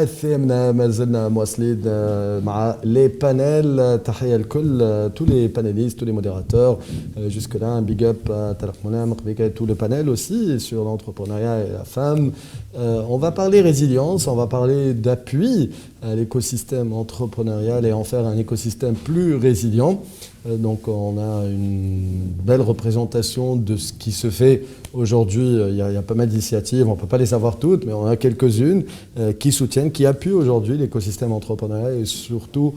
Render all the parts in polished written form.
الثامنة ما زلنا مواصلين مع les panels. تحية لكل tous les panélistes, tous les modérateurs. Jusque-là, un big up à Talaq Moulem, tout le panel aussi sur l'entrepreneuriat et la femme. On va parler résilience, on va parler d'appui à l'écosystème entrepreneurial et en faire un écosystème plus résilient. Donc on a une belle représentation de ce qui se fait aujourd'hui. Il y a pas mal d'initiatives, on ne peut pas les savoir toutes, mais on a quelques-unes qui soutiennent, qui appuient aujourd'hui l'écosystème entrepreneurial et surtout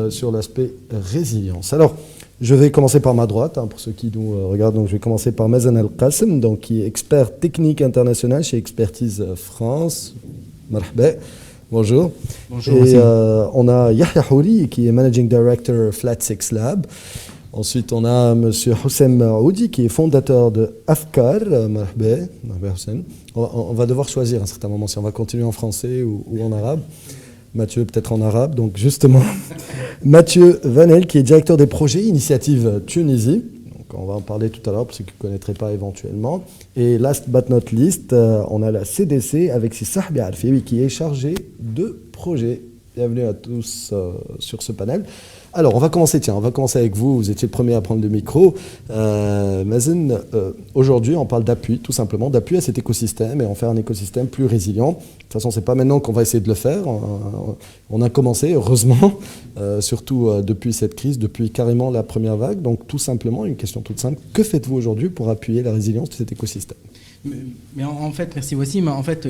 sur l'aspect résilience. Alors, je vais commencer par ma droite, pour ceux qui nous regardent. Donc, je vais commencer par Mazen El-Qassem, donc, qui est expert technique international chez Expertise France. Marhaba. Bonjour. Bonjour. Et on a Yahya Houri, qui est Managing Director Flat Six Lab. Ensuite, on a M. Houssem Aoudi, qui est fondateur de Afkar. Marhaba. Marhaba Houssem. On va devoir choisir à un certain moment si on va continuer en français ou en arabe. Mathieu peut-être en arabe, donc justement Mathieu Vanel qui est directeur des projets Initiative Tunisie, donc on va en parler tout à l'heure pour ceux qui ne connaîtraient pas éventuellement, et last but not least on a la CDC avec Sahbi Alfi qui est chargé de projet. Bienvenue à tous sur ce panel. Alors, on va commencer avec vous. Vous étiez le premier à prendre le micro. Mazen, aujourd'hui, on parle d'appui, tout simplement, d'appui à cet écosystème et en faire un écosystème plus résilient. De toute façon, ce n'est pas maintenant qu'on va essayer de le faire. On a commencé, heureusement, surtout depuis cette crise, depuis carrément la première vague. Donc, tout simplement, une question toute simple. Que faites-vous aujourd'hui pour appuyer la résilience de cet écosystème ? Mais en fait, merci Wassim. En fait,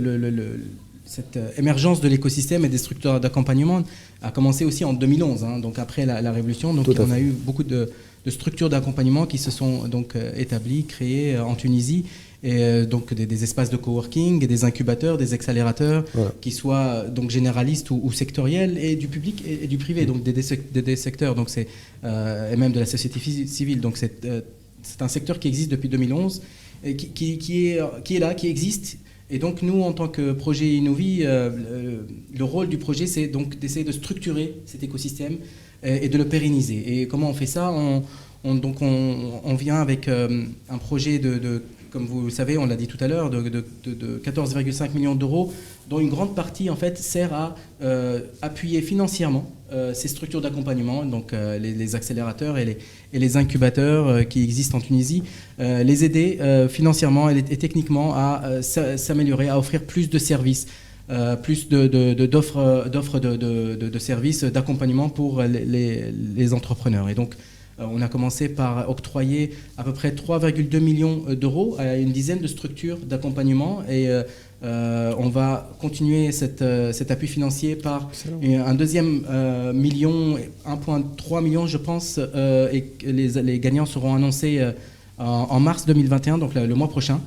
cette émergence de l'écosystème et des structures d'accompagnement a commencé aussi en 2011, donc après la Révolution. Donc on a eu beaucoup de structures d'accompagnement qui se sont donc établies, créées en Tunisie, et donc des espaces de coworking, et des incubateurs, des accélérateurs, qui soient donc généralistes ou sectoriels, et du public et du privé, donc des secteurs, donc c'est et même de la société civile. Donc c'est un secteur qui existe depuis 2011, et qui est là, qui existe. Et donc nous, en tant que projet Innovi, le rôle du projet, c'est donc d'essayer de structurer cet écosystème et de le pérenniser. Et comment on fait ça ? On vient avec un projet comme vous le savez, on l'a dit tout à l'heure, de 14,5 millions d'euros, dont une grande partie en fait sert à appuyer financièrement ces structures d'accompagnement, donc les accélérateurs et les incubateurs qui existent en Tunisie, les aider financièrement et techniquement à s'améliorer, à offrir plus de services, plus d'offres de services d'accompagnement pour les entrepreneurs. Et donc, on a commencé par octroyer à peu près 3,2 millions d'euros à une dizaine de structures d'accompagnement, et on va continuer cet appui financier par un deuxième million, 1,3 million je pense, et les gagnants seront annoncés en mars 2021, donc le mois prochain.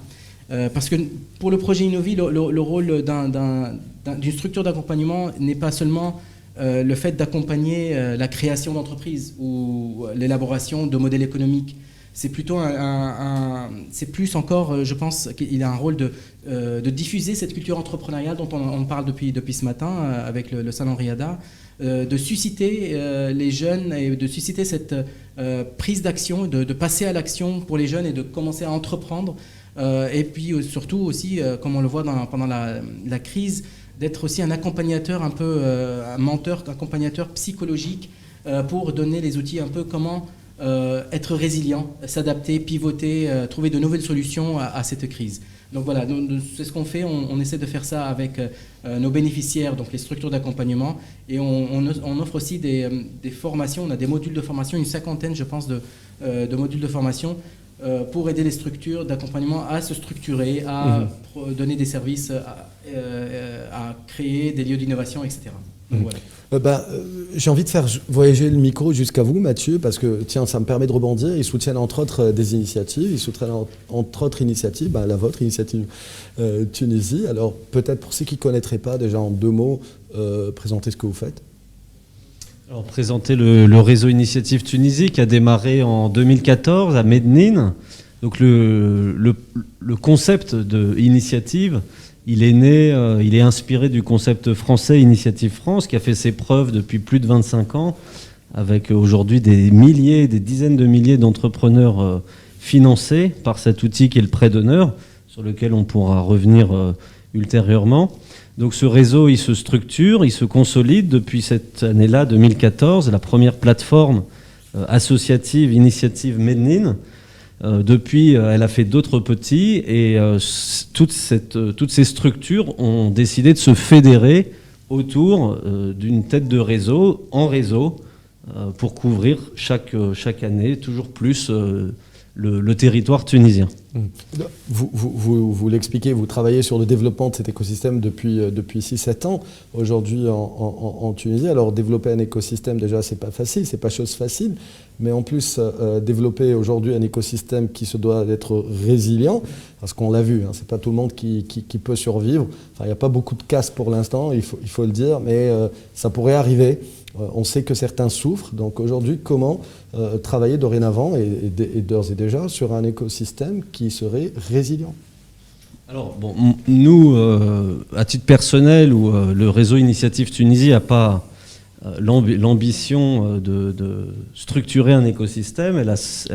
Parce que pour le projet Innovi, le rôle d'une structure d'accompagnement n'est pas seulement le fait d'accompagner la création d'entreprises ou l'élaboration de modèles économiques. C'est plutôt c'est plus encore, je pense qu'il a un rôle de diffuser cette culture entrepreneuriale dont on parle depuis ce matin avec le salon Riada, de susciter les jeunes et de susciter cette prise d'action, de passer à l'action pour les jeunes et de commencer à entreprendre. Et puis surtout aussi, comme on le voit pendant la crise, d'être aussi un accompagnateur, un peu un menteur, accompagnateur psychologique pour donner les outils un peu comment être résilient, s'adapter, pivoter, trouver de nouvelles solutions à cette crise. Donc voilà, c'est ce qu'on fait, on essaie de faire ça avec nos bénéficiaires, donc les structures d'accompagnement, et on offre aussi des formations, on a des modules de formation, une cinquantaine je pense de modules de formation pour aider les structures d'accompagnement à se structurer, à donner des services, à créer des lieux d'innovation, etc. Donc, voilà. J'ai envie de faire voyager le micro jusqu'à vous, Mathieu, parce que tiens, ça me permet de rebondir. Ils soutiennent entre autres des initiatives. Ils soutiennent entre autres initiatives, la vôtre, Initiative Tunisie. Alors peut-être pour ceux qui ne connaîtraient pas, déjà en 2 mots, présenter ce que vous faites. Alors, présenter le réseau Initiative Tunisie qui a démarré en 2014 à Mednine. Donc le concept de Initiative, il est né, il est inspiré du concept français Initiative France qui a fait ses preuves depuis plus de 25 ans avec aujourd'hui des dizaines de milliers d'entrepreneurs financés par cet outil qui est le prêt d'honneur sur lequel on pourra revenir ultérieurement. Donc ce réseau, il se structure, il se consolide depuis cette année-là, 2014, la première plateforme associative, initiative Mednin. Depuis, elle a fait d'autres petits et toutes ces structures ont décidé de se fédérer autour d'une tête de réseau, en réseau, pour couvrir chaque année toujours plus le territoire tunisien. Vous l'expliquez, vous travaillez sur le développement de cet écosystème depuis 6-7 ans aujourd'hui en Tunisie. Alors développer un écosystème déjà c'est pas facile, c'est pas chose facile, mais en plus développer aujourd'hui un écosystème qui se doit d'être résilient, parce qu'on l'a vu, hein, c'est pas tout le monde qui peut survivre. Enfin, il n'y a pas beaucoup de casse pour l'instant, il faut le dire, mais ça pourrait arriver. On sait que certains souffrent, donc aujourd'hui, comment travailler dorénavant et d'ores et déjà sur un écosystème qui serait résilient? Alors, bon, nous, à titre personnel, le réseau Initiative Tunisie n'a pas l'ambition de structurer un écosystème, elle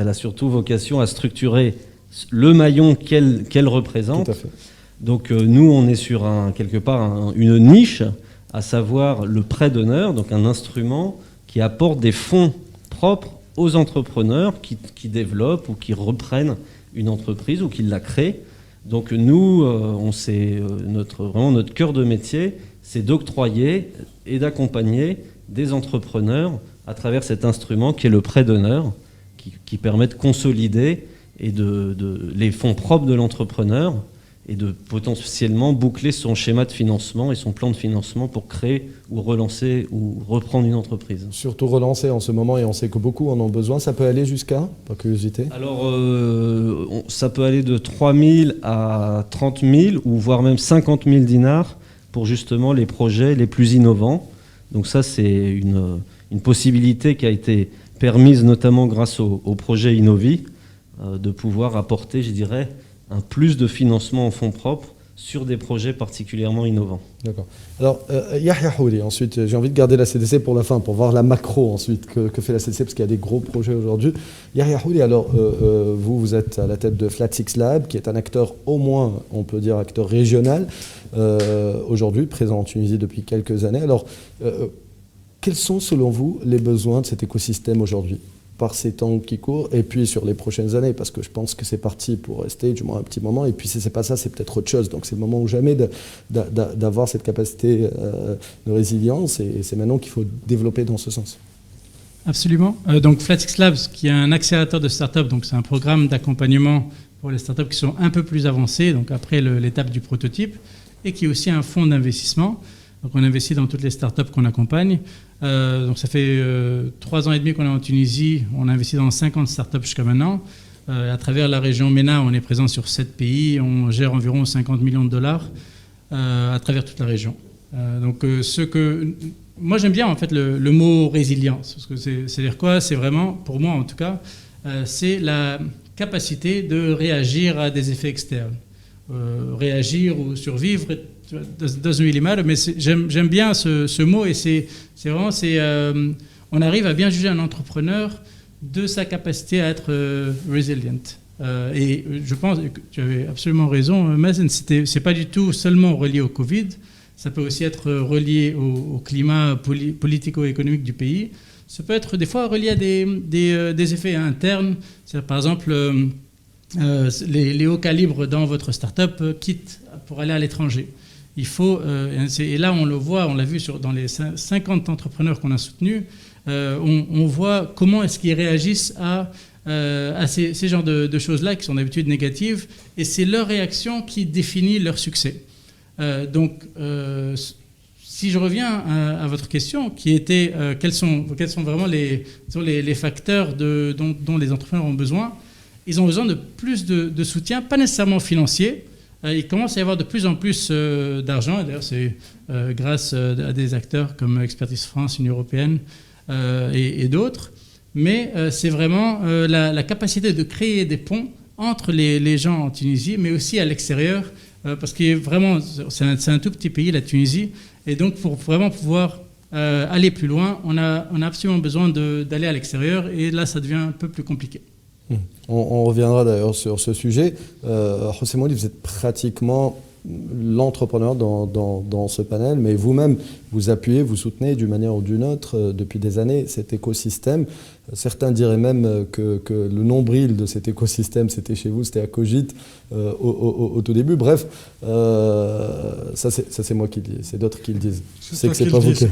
a surtout vocation à structurer le maillon qu'elle représente. Tout à fait. Donc nous, on est sur quelque part une niche, à savoir le prêt d'honneur, donc un instrument qui apporte des fonds propres aux entrepreneurs qui développent ou qui reprennent une entreprise ou qui la créent. Donc nous, vraiment notre cœur de métier, c'est d'octroyer et d'accompagner des entrepreneurs à travers cet instrument qui est le prêt d'honneur, qui permet de consolider les fonds propres de l'entrepreneur et de potentiellement boucler son schéma de financement et son plan de financement pour créer ou relancer ou reprendre une entreprise. Surtout relancer en ce moment, et on sait que beaucoup en ont besoin. Ça peut aller jusqu'à, par curiosité? Alors, ça peut aller de 3 000 à 30 000 ou voire même 50 000 dinars pour justement les projets les plus innovants. Donc ça, c'est une possibilité qui a été permise notamment grâce au projet Innovi, de pouvoir apporter, je dirais, un plus de financement en fonds propres sur des projets particulièrement innovants. D'accord. Alors, Yahya Houri, ensuite, j'ai envie de garder la CDC pour la fin, pour voir la macro ensuite que fait la CDC, parce qu'il y a des gros projets aujourd'hui. Yahya Houri, alors, vous êtes à la tête de Flat Six Lab, qui est un acteur, au moins, on peut dire, acteur régional, aujourd'hui, présent en Tunisie depuis quelques années. Alors, quels sont, selon vous, les besoins de cet écosystème aujourd'hui, par ces temps qui courent, et puis sur les prochaines années, parce que je pense que c'est parti pour rester du moins un petit moment, et puis si c'est pas ça, c'est peut-être autre chose. Donc c'est le moment ou jamais d'avoir cette capacité de résilience, et c'est maintenant qu'il faut développer dans ce sens. Absolument. Donc Flat Six Labs, qui est un accélérateur de start-up, donc c'est un programme d'accompagnement pour les start-up qui sont un peu plus avancées, donc après l'étape du prototype, et qui est aussi un fonds d'investissement. Donc on investit dans toutes les startups qu'on accompagne. Donc ça fait 3 ans et demi qu'on est en Tunisie. On a investi dans 50 startups jusqu'à maintenant. À travers la région MENA, on est présent sur 7 pays. On gère environ 50 millions de dollars à travers toute la région. Donc moi j'aime bien en fait le mot résilience. Parce que c'est-à-dire quoi? C'est vraiment, pour moi en tout cas, c'est la capacité de réagir à des effets externes. Réagir ou survivre doesn't really matter, mais j'aime bien ce mot, et c'est vraiment, on arrive à bien juger un entrepreneur de sa capacité à être resilient. Et je pense que tu avais absolument raison, Mazen, c'est pas du tout seulement relié au Covid, ça peut aussi être relié au climat politico-économique du pays. Ça peut être des fois relié à des effets internes. Par exemple, les hauts calibres dans votre start-up quittent pour aller à l'étranger. Il faut, et là on le voit, on l'a vu dans les 50 entrepreneurs qu'on a soutenus, on voit comment est-ce qu'ils réagissent à ces genres de choses-là qui sont d'habitude négatives, et c'est leur réaction qui définit leur succès. Donc, si je reviens à votre question, qui était quels sont vraiment les facteurs dont les entrepreneurs ont besoin, ils ont besoin de plus de soutien, pas nécessairement financier. Il commence à y avoir de plus en plus d'argent, et d'ailleurs c'est grâce à des acteurs comme Expertise France, Union Européenne et d'autres, mais c'est vraiment la capacité de créer des ponts entre les gens en Tunisie, mais aussi à l'extérieur, parce que vraiment c'est un tout petit pays, la Tunisie, et donc pour vraiment pouvoir aller plus loin, on a absolument besoin d'aller à l'extérieur, et là ça devient un peu plus compliqué. On reviendra d'ailleurs sur ce sujet. Houssem Aoudi, vous êtes pratiquement l'entrepreneur dans ce panel, mais vous-même, vous appuyez, vous soutenez d'une manière ou d'une autre depuis des années cet écosystème. Certains diraient même que le nombril de cet écosystème, c'était chez vous, c'était à Cogit au tout début. Bref, ça c'est moi qui le dis, c'est d'autres qui le disent. Je sais que c'est pas vous qui...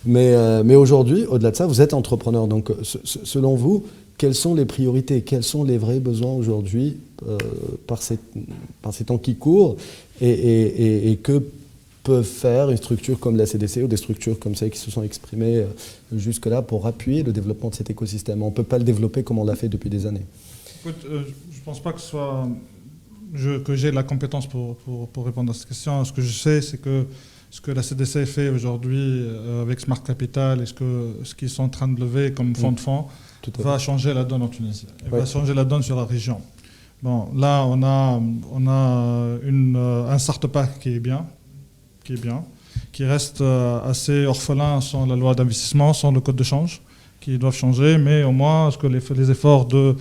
Mais aujourd'hui, au-delà de ça, vous êtes entrepreneur. Donc, selon vous, quelles sont les priorités, quels sont les vrais besoins aujourd'hui par ces temps qui courent et que peut faire une structure comme la CDC ou des structures comme celles qui se sont exprimées jusque-là pour appuyer le développement de cet écosystème? On ne peut pas le développer comme on l'a fait depuis des années. Écoute, je ne pense pas que j'ai la compétence pour répondre à cette question. Ce que je sais, c'est que ce que la CDC fait aujourd'hui avec Smart Capital et ce qu'ils sont en train de lever comme fonds de fonds va changer la donne en Tunisie. Va changer la donne sur la région. Bon, là, on a un startup pack qui est bien, qui reste assez orphelin sans la loi d'investissement, sans le code de change, qui doivent changer, mais au moins les efforts de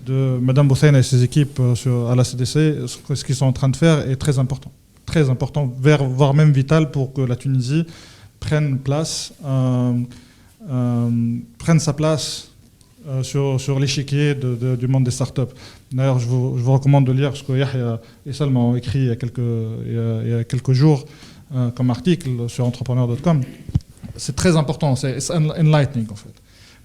Mme Bouthane et ses équipes à la CDC, ce qu'ils sont en train de faire est très important, voire même vital pour que la Tunisie prenne sa place sur l'échiquier du monde des startups. D'ailleurs, je vous recommande de lire ce que Yahya et Salma ont écrit il y a quelques jours comme article sur entrepreneur.com. C'est très important, c'est enlightening en fait.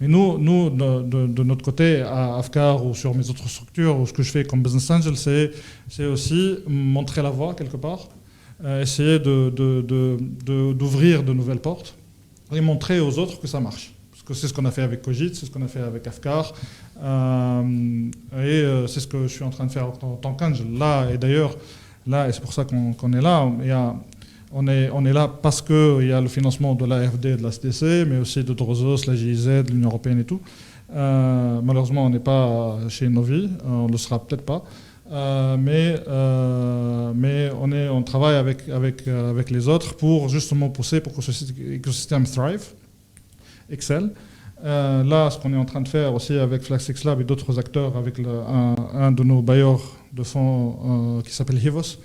Mais nous de notre côté, à Afkar ou sur mes autres structures, ou ce que je fais comme business angel, c'est aussi montrer la voie quelque part, essayer d'ouvrir de nouvelles portes et montrer aux autres que ça marche. C'est ce qu'on a fait avec Cogit, c'est ce qu'on a fait avec Afkar, et c'est ce que je suis en train de faire en tant qu'angel. Là, et d'ailleurs, et c'est pour ça qu'on est là, on est là parce qu'il y a le financement de l'AFD et de la CDC, mais aussi de Drozos, la GIZ, l'Union Européenne et tout. Malheureusement, on n'est pas chez Novi, on ne le sera peut-être pas, mais on travaille avec les autres pour justement pousser pour que ce écosystème thrive. Excel. Là, ce qu'on est en train de faire aussi avec FlaxX Lab et d'autres acteurs, avec un de nos bailleurs de fonds qui s'appelle Hivos,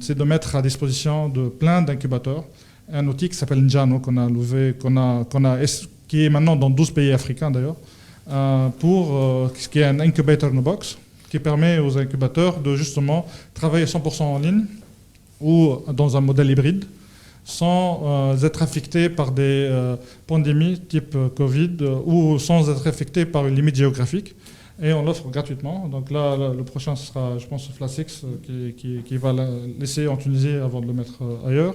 c'est de mettre à disposition de plein d'incubateurs un outil qui s'appelle Njano, qui est maintenant dans 12 pays africains d'ailleurs, qui est un incubator in a box, qui permet aux incubateurs de justement travailler 100% en ligne ou dans un modèle hybride, sans être affectés par des pandémies type Covid ou sans être affectés par une limite géographique. Et on l'offre gratuitement. Donc là, le prochain, ce sera, je pense, FlaSix qui va l'essayer en Tunisie avant de le mettre ailleurs.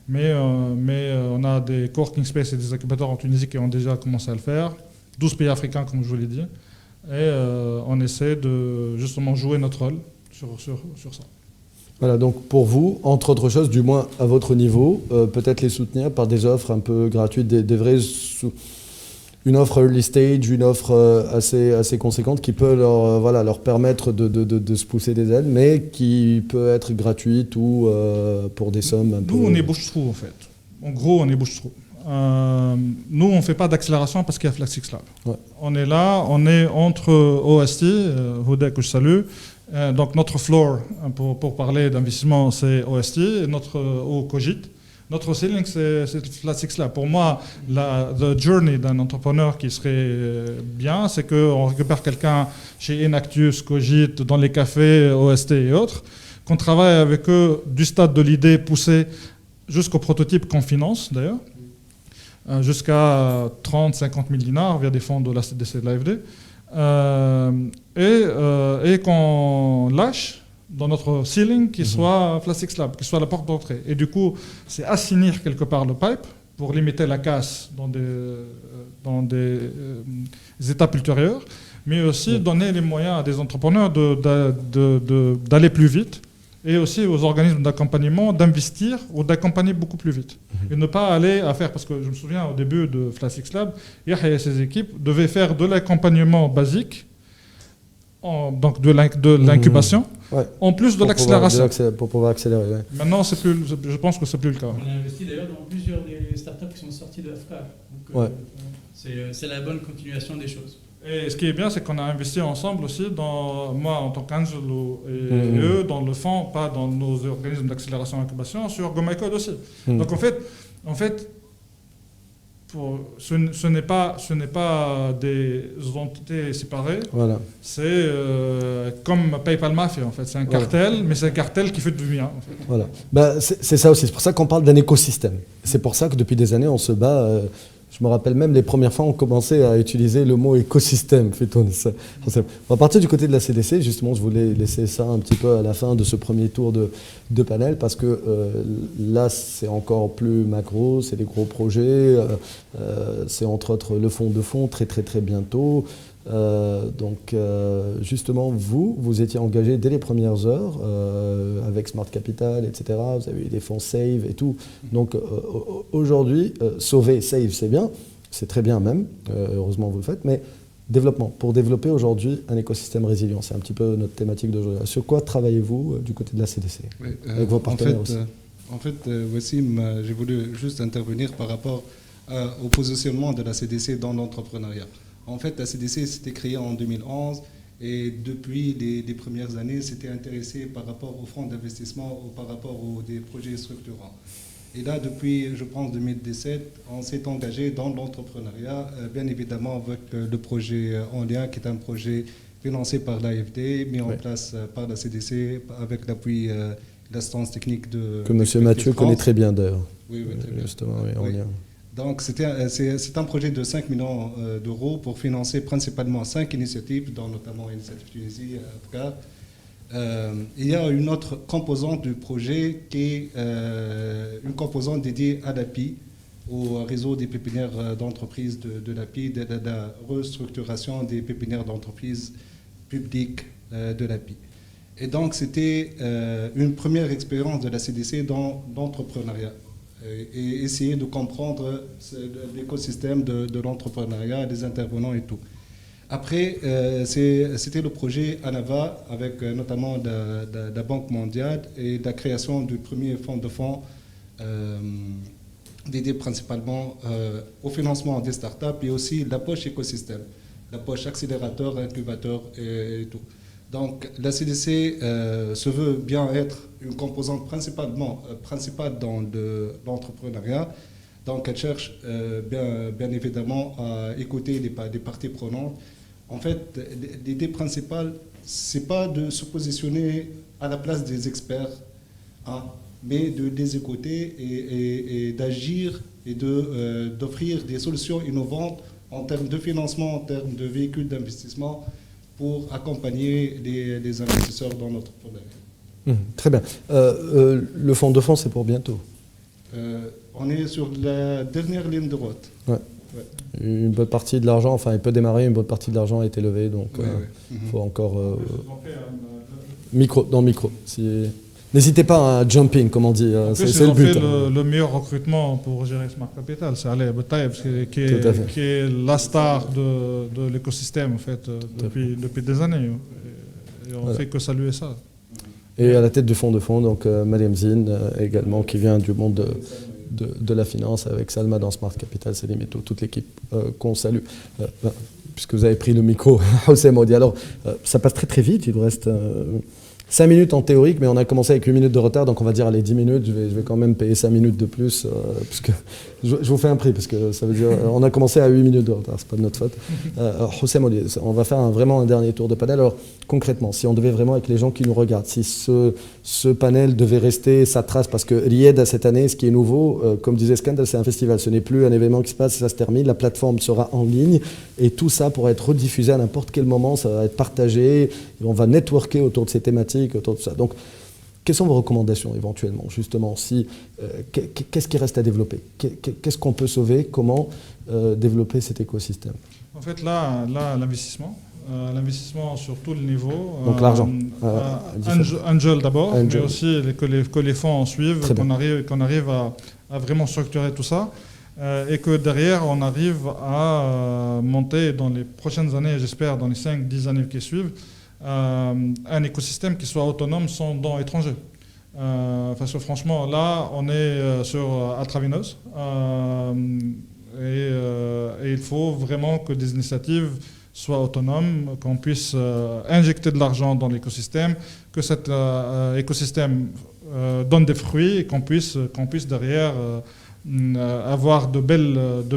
Mais on a des coworking space et des incubateurs en Tunisie qui ont déjà commencé à le faire. 12 pays africains, comme je vous l'ai dit. Et on essaie de justement jouer notre rôle sur ça. Voilà, donc pour vous, entre autres choses, du moins à votre niveau, peut-être les soutenir par des offres un peu gratuites, une offre early stage, une offre assez conséquente qui peut leur permettre de se pousser des ailes, mais qui peut être gratuite ou pour des sommes un peu... Nous, on est bouche-trou en fait. En gros, on est bouche-trou. Nous, on ne fait pas d'accélération parce qu'il y a FlaxX Lab. Ouais. On est là, on est entre OST, Houda que je salue. Donc notre floor, pour parler d'investissement, c'est OST, au Cogit. Notre ceiling, c'est FlaxX Lab. Pour moi, the journey d'un entrepreneur qui serait bien, c'est qu'on récupère quelqu'un chez Enactus, Cogit, dans les cafés, OST et autres, qu'on travaille avec eux du stade de l'idée poussée jusqu'au prototype qu'on finance d'ailleurs, jusqu'à 30-50 000 dinars via des fonds de la CDC et de l'AFD. Et qu'on lâche dans notre ceiling qui soit FlaxX Lab, qui soit la porte d'entrée. Et du coup, c'est assainir quelque part le pipe pour limiter la casse dans des étapes ultérieures, mais aussi donner les moyens à des entrepreneurs d'aller plus vite et aussi aux organismes d'accompagnement d'investir ou d'accompagner beaucoup plus vite. Et ne pas aller à faire, parce que je me souviens au début de FlaxX Lab, Yahya et ses équipes devaient faire de l'accompagnement basique, donc de l'incubation, en plus de l'accélération. Pour pouvoir accélérer. Ouais. Maintenant, je pense que c'est plus le cas. On a investi d'ailleurs dans plusieurs des startups qui sont sorties de Afkar. Donc, c'est la bonne continuation des choses. Et ce qui est bien, c'est qu'on a investi ensemble aussi, moi en tant qu'Angel et eux, dans le fonds, pas dans nos organismes d'accélération et incubation, sur GoMyCode aussi. Donc en fait ce n'est pas des entités séparées. Voilà. C'est comme PayPal Mafia en fait. C'est un cartel, mais c'est un cartel qui fait du bien. En fait. Voilà. Bah, c'est ça aussi. C'est pour ça qu'on parle d'un écosystème. C'est pour ça que depuis des années, on se bat. Je me rappelle même les premières fois, on commençait à utiliser le mot écosystème. On va partir du côté de la CDC. Justement, je voulais laisser ça un petit peu à la fin de ce premier tour de panel parce que là, c'est encore plus macro. C'est des gros projets. C'est entre autres le fonds de fonds très très très bientôt. Donc justement, vous étiez engagé dès les premières heures avec Smart Capital, etc. Vous avez eu des fonds Save et tout. Donc aujourd'hui, sauver, Save, c'est bien, c'est très bien même, heureusement vous le faites, mais développement, pour développer aujourd'hui un écosystème résilient, c'est un petit peu notre thématique d'aujourd'hui. Sur quoi travaillez-vous du côté de la CDC avec vos partenaires aussi? En fait, Wassim, j'ai voulu juste intervenir par rapport au positionnement de la CDC dans l'entrepreneuriat. En fait, la CDC s'était créée en 2011 et depuis les premières années, s'était intéressée par rapport aux fonds d'investissement ou par rapport aux des projets structurants. Et là, depuis, je pense, 2017, on s'est engagé dans l'entrepreneuriat, bien évidemment avec le projet En Lien, qui est un projet financé par l'AFD, mis en place par la CDC avec l'appui de l'assistance technique de... Que M. Mathieu connaît très bien d'ailleurs. Oui, très bien. Justement, oui, En Lien. Donc, c'est un projet de 5 millions d'euros pour financer principalement 5 initiatives, dont notamment Initiative Tunisie, Afkar. Il y a une autre composante du projet qui est une composante dédiée à l'API, au réseau des pépinières d'entreprises de l'API, de la restructuration des pépinières d'entreprises publiques de l'API. Et donc, c'était une première expérience de la CDC dans l'entrepreneuriat. Et essayer de comprendre l'écosystème de l'entrepreneuriat, des intervenants et tout. Après, c'était le projet ANAVA avec notamment la Banque mondiale et la création du premier fonds de fonds dédié principalement au financement des startups et aussi la poche écosystème, la poche accélérateur, incubateur et tout. Donc la CDC se veut bien être une composante principale dans l'entrepreneuriat. Donc elle cherche bien évidemment à écouter des parties prenantes. En fait, l'idée principale, c'est pas de se positionner à la place des experts, hein, mais de les écouter et d'agir et d'offrir des solutions innovantes en termes de financement, en termes de véhicules d'investissement, pour accompagner les investisseurs dans notre projet. Très bien. Le fonds de fonds, c'est pour bientôt. On est sur la dernière ligne de droite. Ouais. Ouais. Une bonne partie de l'argent, enfin il peut démarrer, une bonne partie de l'argent a été levée, donc il faut encore... dans le micro. N'hésitez pas à jumping, comme on dit, c'est le but. Ils ont fait le meilleur recrutement pour gérer Smart Capital, c'est Ali Abtaïb, qui est la star de l'écosystème en fait, depuis des années. Et on ne fait que saluer ça. Et à la tête du fonds de fonds, donc Mariam Zine également, qui vient du monde de la finance, avec Salma dans Smart Capital, Salim et toute l'équipe qu'on salue. Puisque vous avez pris le micro, Houssem Audi. Alors, ça passe très très vite, il nous reste 5 minutes en théorique, mais on a commencé avec 8 minutes de retard, donc on va dire les 10 minutes, je vais quand même payer 5 minutes de plus, puisque je vous fais un prix, parce que ça veut dire on a commencé à 8 minutes de retard, c'est pas de notre faute. Houssem Audi, on va faire vraiment un dernier tour de panel. Alors concrètement, si on devait vraiment, avec les gens qui nous regardent, si ce panel devait rester sa trace, parce que Ried cette année, ce qui est nouveau, comme disait Scandal, c'est un festival, ce n'est plus un événement qui se passe, ça se termine, la plateforme sera en ligne, et tout ça pourra être rediffusé à n'importe quel moment, ça va être partagé, et on va networker autour de ces thématiques, autour de ça. Donc, quelles sont vos recommandations éventuellement, justement, qu'est-ce qui reste à développer? Qu'est-ce qu'on peut sauver? Comment développer cet écosystème? En fait, là l'investissement sur tous les niveaux. Donc l'argent. Angel d'abord, mais aussi que les fonds en suivent, qu'on arrive à vraiment structurer tout ça. Et que derrière, on arrive à monter dans les prochaines années, j'espère dans les 5-10 années qui suivent, un écosystème qui soit autonome sans dons étrangers. Parce que franchement, là, on est sur Atravinos et il faut vraiment que des initiatives soit autonome, qu'on puisse injecter de l'argent dans l'écosystème, que cet écosystème donne des fruits et qu'on puisse derrière avoir de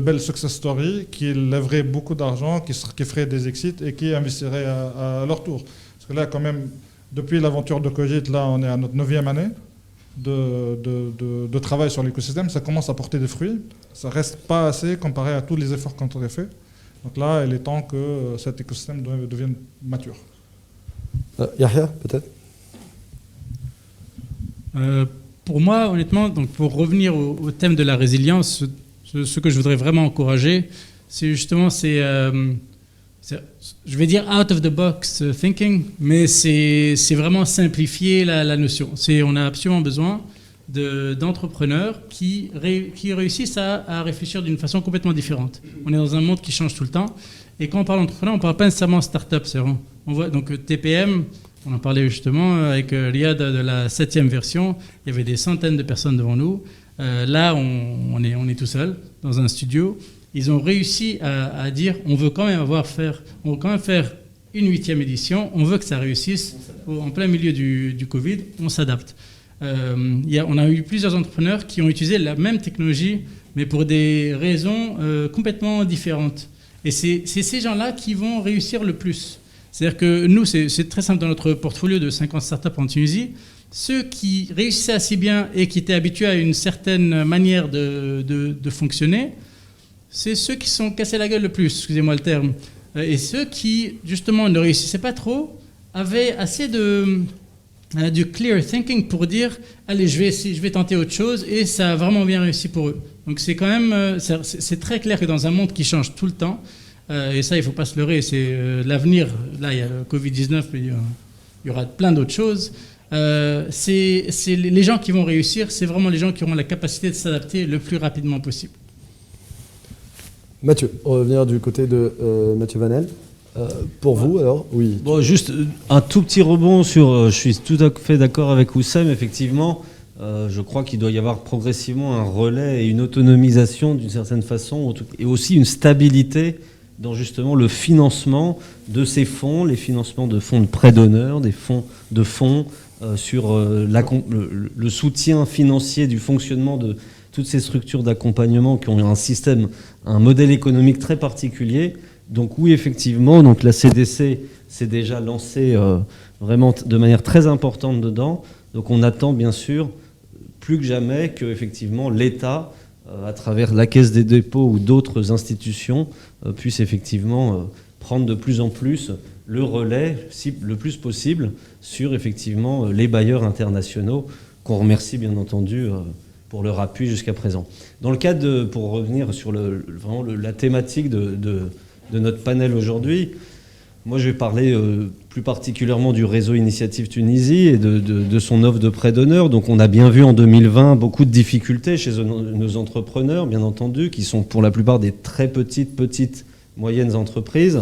belles success stories qui lèveraient beaucoup d'argent, qui feraient des exits et qui investiraient à leur tour. Parce que là, quand même, depuis l'aventure de Cogit, là, on est à notre 9e année de travail sur l'écosystème. Ça commence à porter des fruits. Ça ne reste pas assez comparé à tous les efforts qu'on aurait fait. Donc là, il est temps que cet écosystème devienne mature. Yahya, peut-être Pour moi, honnêtement, donc pour revenir au thème de la résilience, ce que je voudrais vraiment encourager, c'est justement, je vais dire out of the box thinking, mais c'est vraiment simplifier la notion. On a absolument besoin d'entrepreneurs qui réussissent à réfléchir d'une façon complètement différente. On est dans un monde qui change tout le temps, et quand on parle d'entrepreneur, on ne parle pas nécessairement start-up. On voit donc TPM. On en parlait justement avec Riyad de la 7e version. Il y avait des centaines de personnes devant nous. Là, on est tout seul dans un studio. Ils ont réussi à dire on veut quand même faire une 8e édition. On veut que ça réussisse. En plein milieu du Covid, on s'adapte. On a eu plusieurs entrepreneurs qui ont utilisé la même technologie, mais pour des raisons complètement différentes. Et c'est ces gens-là qui vont réussir le plus. C'est-à-dire que nous, c'est très simple dans notre portfolio de 50 startups en Tunisie. Ceux qui réussissaient assez bien et qui étaient habitués à une certaine manière de fonctionner, c'est ceux qui se sont cassés la gueule le plus, excusez-moi le terme. Et ceux qui, justement, ne réussissaient pas trop, avaient assez du clear thinking pour dire « Allez, je vais tenter autre chose » et ça a vraiment bien réussi pour eux. Donc c'est quand même, c'est très clair que dans un monde qui change tout le temps, et ça, il ne faut pas se leurrer, c'est l'avenir. Là, il y a le Covid-19, mais il y aura plein d'autres choses. C'est les gens qui vont réussir, c'est vraiment les gens qui auront la capacité de s'adapter le plus rapidement possible. Mathieu, on va revenir du côté de Mathieu Vanel. Pour vous, alors, oui. Bon, juste un tout petit rebond sur. Je suis tout à fait d'accord avec Oussem, effectivement. Je crois qu'il doit y avoir progressivement un relais et une autonomisation d'une certaine façon, et aussi une stabilité dans justement le financement de ces fonds, les financements de fonds de prêts d'honneur, des fonds sur le soutien financier du fonctionnement de toutes ces structures d'accompagnement qui ont un modèle économique très particulier. Donc oui, effectivement, donc la CDC s'est déjà lancée vraiment de manière très importante dedans. Donc on attend bien sûr plus que jamais que effectivement l'État, à travers la Caisse des dépôts ou d'autres institutions, puisse effectivement prendre de plus en plus le relais, le plus possible, sur effectivement les bailleurs internationaux, qu'on remercie bien entendu pour leur appui jusqu'à présent. Dans le cadre pour revenir sur la thématique de notre panel aujourd'hui, moi je vais parler plus particulièrement du réseau Initiative Tunisie et de son offre de prêt d'honneur. Donc on a bien vu en 2020 beaucoup de difficultés chez nos entrepreneurs, bien entendu, qui sont pour la plupart des très petites, moyennes entreprises.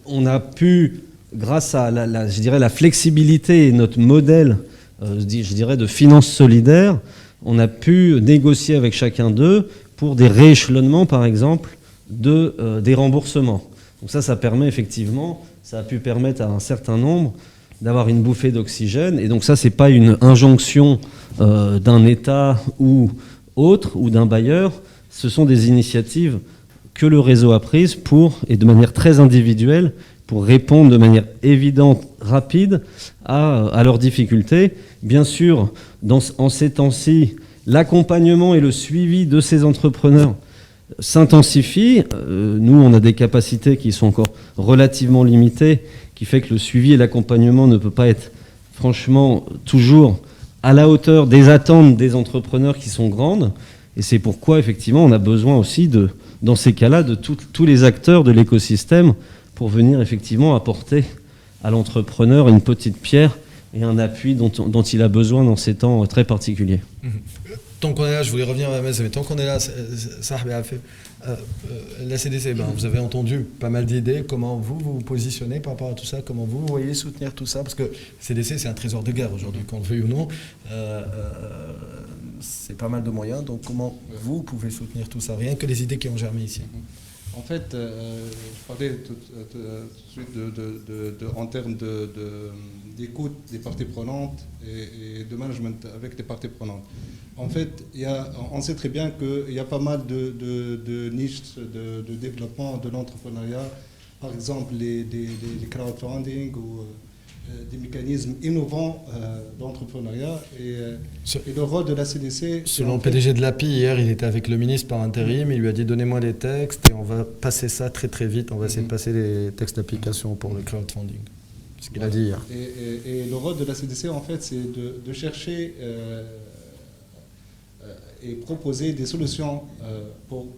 On a pu, grâce à la flexibilité et notre modèle, je dirais, de finance solidaire, on a pu négocier avec chacun d'eux pour des rééchelonnements, par exemple, des remboursements. Donc ça permet effectivement, ça a pu permettre à un certain nombre d'avoir une bouffée d'oxygène. Et donc ça, c'est pas une injonction d'un État ou autre, ou d'un bailleur. Ce sont des initiatives que le réseau a prises et de manière très individuelle, pour répondre de manière évidente, rapide, à leurs difficultés. Bien sûr, en ces temps-ci, l'accompagnement et le suivi de ces entrepreneurs s'intensifie. Nous, on a des capacités qui sont encore relativement limitées, qui fait que le suivi et l'accompagnement ne peut pas être franchement toujours à la hauteur des attentes des entrepreneurs qui sont grandes. Et c'est pourquoi, effectivement, on a besoin aussi, dans ces cas-là, de tous les acteurs de l'écosystème pour venir effectivement apporter à l'entrepreneur une petite pierre et un appui dont il a besoin dans ces temps très particuliers. Tant qu'on est là, je voulais revenir à Mazen, mais tant qu'on est là, la CDC, vous avez entendu pas mal d'idées. Comment vous vous positionnez par rapport à tout ça? Comment vous voyez soutenir tout ça? Parce que CDC, c'est un trésor de guerre aujourd'hui, qu'on le veuille ou non. C'est pas mal de moyens. Donc comment vous pouvez soutenir tout ça? Rien que les idées qui ont germé ici. En fait, je parlais tout de suite en termes d'écoute des parties prenantes et de management avec les parties prenantes. En fait, on sait très bien qu'il y a pas mal de niches de développement de l'entrepreneuriat, par exemple des crowdfunding ou des mécanismes innovants d'entrepreneuriat et le rôle de la CDC. Selon le PDG de l'API, hier, il était avec le ministre par intérim, il lui a dit donnez-moi des textes et on va passer ça très très vite, on va essayer de passer les textes d'application pour le crowdfunding. C'est ce qu'il a dit hier. Et le rôle de la CDC, en fait, c'est de chercher et proposer des solutions pour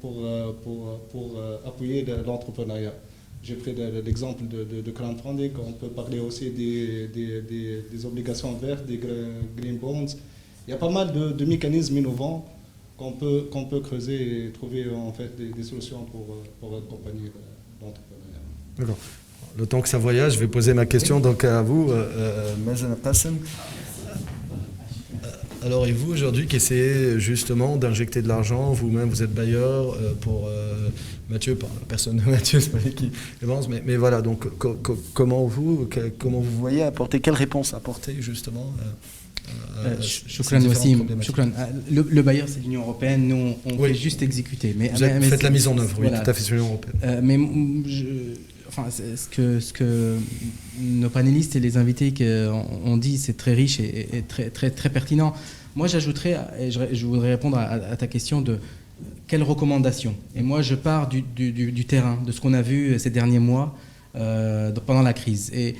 appuyer l'entrepreneuriat. J'ai pris l'exemple de crowdfunding. On peut parler aussi des obligations vertes, des green bonds. Il y a pas mal de mécanismes innovants qu'on peut creuser et trouver en fait des solutions pour accompagner l'entrepreneuriat. D'accord. Le temps que ça voyage, je vais poser ma question donc à vous, Mazen Qassem. Alors, et vous aujourd'hui qui essayez justement d'injecter de l'argent, vous-même vous êtes bailleur pour Mathieu, pas la personne de Mathieu, c'est pas lui qui avance, mais voilà, donc comment vous voyez apporter, quelle réponse apporter justement Shukran Wassim. Le bailleur c'est l'Union Européenne, nous on fait juste exécuter. Mais, vous faites la mise en œuvre, voilà. Oui, tout à fait sur l'Union Européenne. Ce que nos panélistes et les invités ont dit, c'est très riche et très, très, très pertinent. Moi, j'ajouterais, et je voudrais répondre à ta question de quelles recommandations. Et moi, je pars du terrain, de ce qu'on a vu ces derniers mois pendant la crise. Et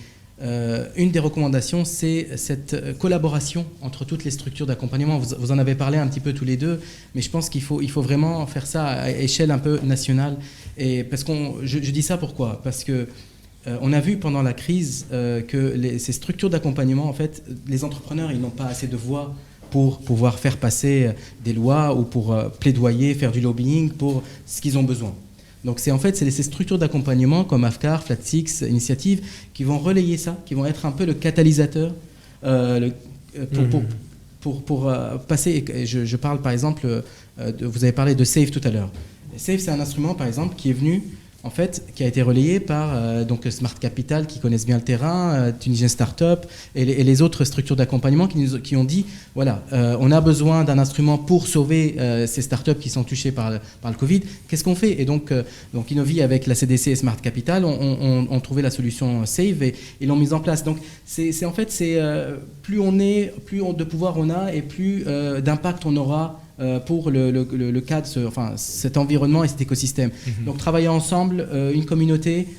une des recommandations, c'est cette collaboration entre toutes les structures d'accompagnement. Vous en avez parlé un petit peu tous les deux, mais je pense qu'il faut vraiment faire ça à échelle un peu nationale. Et parce je dis ça pourquoi ? Parce que on a vu pendant la crise que ces structures d'accompagnement, en fait, les entrepreneurs, ils n'ont pas assez de voix pour pouvoir faire passer des lois ou pour plaidoyer, faire du lobbying pour ce qu'ils ont besoin. Donc c'est ces structures d'accompagnement comme AFCAR, Flat6, Initiative qui vont relayer ça, qui vont être un peu le catalyseur pour passer. Et je parle par exemple, vous avez parlé de SAFE tout à l'heure. SAFE, c'est un instrument par exemple qui est venu, en fait, qui a été relayé par donc Smart Capital qui connaissent bien le terrain, Tunisian Startup et les autres structures d'accompagnement qui ont dit voilà, on a besoin d'un instrument pour sauver ces startups qui sont touchées par le Covid. Qu'est-ce qu'on fait ? Et donc Innovi avec la CDC et Smart Capital ont trouvé la solution Save et l'ont mise en place. Donc plus de pouvoir on a et plus d'impact on aura pour le cadre, cet environnement et cet écosystème. Donc travailler ensemble, une communauté,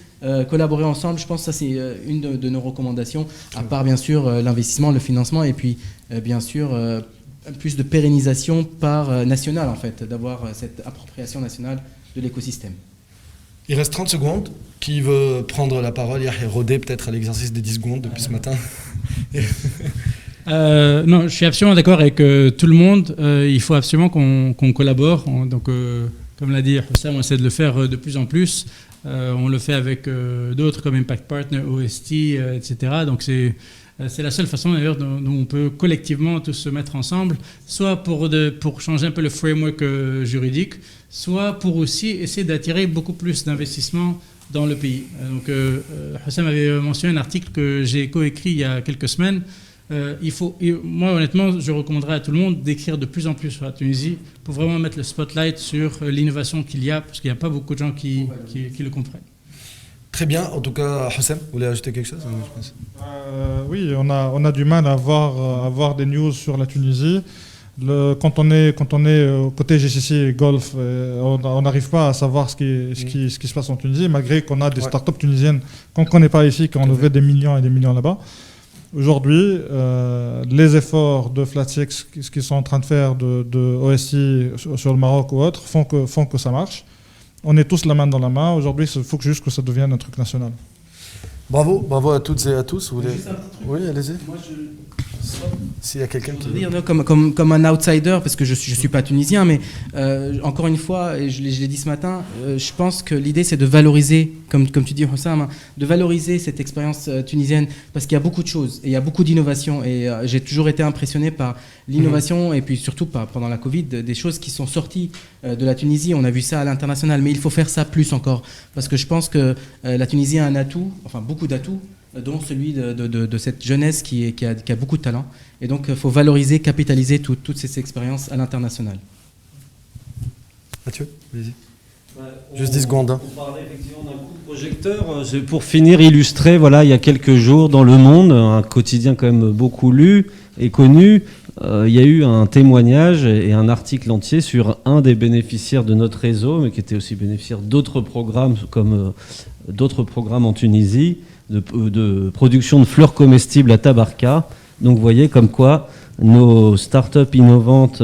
collaborer ensemble, je pense que ça c'est une de nos recommandations, à part bien sûr l'investissement, le financement et puis bien sûr plus de pérennisation nationale en fait, d'avoir cette appropriation nationale de l'écosystème. Il reste 30 secondes. Qui veut prendre la parole ? Yahya Rodé peut-être à l'exercice des 10 secondes depuis ce matin. Non, je suis absolument d'accord avec tout le monde. Il faut absolument qu'on collabore. Donc, comme l'a dit Hussam, on essaie de le faire de plus en plus. On le fait avec d'autres comme Impact Partner, OST, etc. Donc, c'est la seule façon d'ailleurs dont on peut collectivement tous se mettre ensemble, soit pour changer un peu le framework juridique, soit pour aussi essayer d'attirer beaucoup plus d'investissements dans le pays. Donc, Hussam avait mentionné un article que j'ai coécrit il y a quelques semaines. Moi, honnêtement, je recommanderais à tout le monde d'écrire de plus en plus sur la Tunisie pour vraiment mettre le spotlight sur l'innovation qu'il y a, parce qu'il n'y a pas beaucoup de gens qui le comprennent. Très bien. En tout cas, Hussam, vous voulez ajouter quelque chose ? Oui, on a du mal à avoir des news sur la Tunisie. Quand on est côté GCC et Golf, on n'arrive pas à savoir ce qui se passe en Tunisie, malgré qu'on a des startups tunisiennes qu'on ne connaît pas ici, qui ont levé des millions et des millions là-bas. Aujourd'hui, les efforts de Flat6, ce qu'ils sont en train de faire de OSI sur le Maroc ou autre, font que ça marche. On est tous la main dans la main. Aujourd'hui, il faut juste que ça devienne un truc national. Bravo à toutes et à tous. Vous voulez... Oui, allez-y. Moi, S'il y a quelqu'un qui... Dire, comme un outsider, parce que je suis pas tunisien, mais encore une fois, et je l'ai dit ce matin, je pense que l'idée c'est de valoriser, comme tu dis Hossam, de valoriser cette expérience tunisienne, parce qu'il y a beaucoup de choses, et il y a beaucoup d'innovations, et j'ai toujours été impressionné par l'innovation, et puis surtout pendant la Covid, des choses qui sont sorties de la Tunisie. On a vu ça à l'international, mais il faut faire ça plus encore, parce que je pense que la Tunisie a un atout, enfin beaucoup d'atouts, dont celui de cette jeunesse qui a beaucoup de talent. Et donc, il faut valoriser, capitaliser toutes ces expériences à l'international. Mathieu, vas-y. Juste 10 secondes. On parlait effectivement d'un coup de projecteur. Pour finir, illustrer, voilà, il y a quelques jours, dans Le Monde, un quotidien quand même beaucoup lu et connu, il y a eu un témoignage et un article entier sur un des bénéficiaires de notre réseau, mais qui était aussi bénéficiaire d'autres programmes, comme d'autres programmes en Tunisie, de production de fleurs comestibles à Tabarka. Donc vous voyez comme quoi nos startups innovantes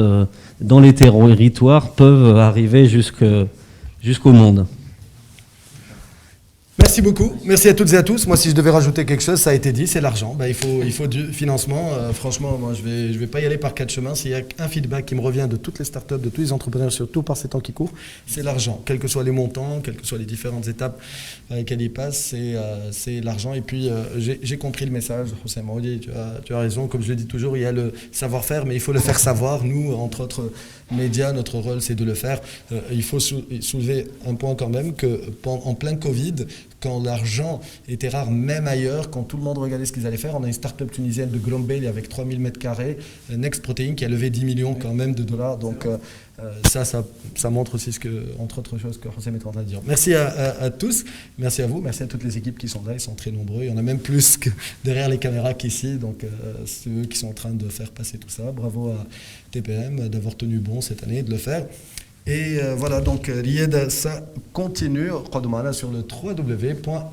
dans les territoires peuvent arriver jusqu'au monde. Merci beaucoup. Merci à toutes et à tous. Moi, si je devais rajouter quelque chose, ça a été dit, c'est l'argent. Il faut du financement. Franchement, moi, je vais pas y aller par quatre chemins. S'il y a un feedback qui me revient de toutes les startups, de tous les entrepreneurs, surtout par ces temps qui courent, c'est l'argent. Quels que soient les montants, quelles que soient les différentes étapes par lesquelles ils passent, c'est l'argent. Et puis, j'ai compris le message. Houssem Aoudi, tu as raison. Comme je le dis toujours, il y a le savoir-faire, mais il faut le faire savoir. Nous, entre autres médias, notre rôle, c'est de le faire. Il faut soulever un point quand même, qu'en plein Covid, quand l'argent était rare, même ailleurs, quand tout le monde regardait ce qu'ils allaient faire, on a une start-up tunisienne de Grombay avec 3000 m², Next Protein, qui a levé 10 millions quand même de dollars. Donc ça montre aussi entre autres choses, que Hossem est en train de dire. Merci à tous, merci à vous, merci à toutes les équipes qui sont là, ils sont très nombreux. Il y en a même plus que derrière les caméras qu'ici, donc c'est eux qui sont en train de faire passer tout ça. Bravo à TPM d'avoir tenu bon cette année de le faire. Et voilà, donc l'IED, ça continue. Sur le www.lied.tn.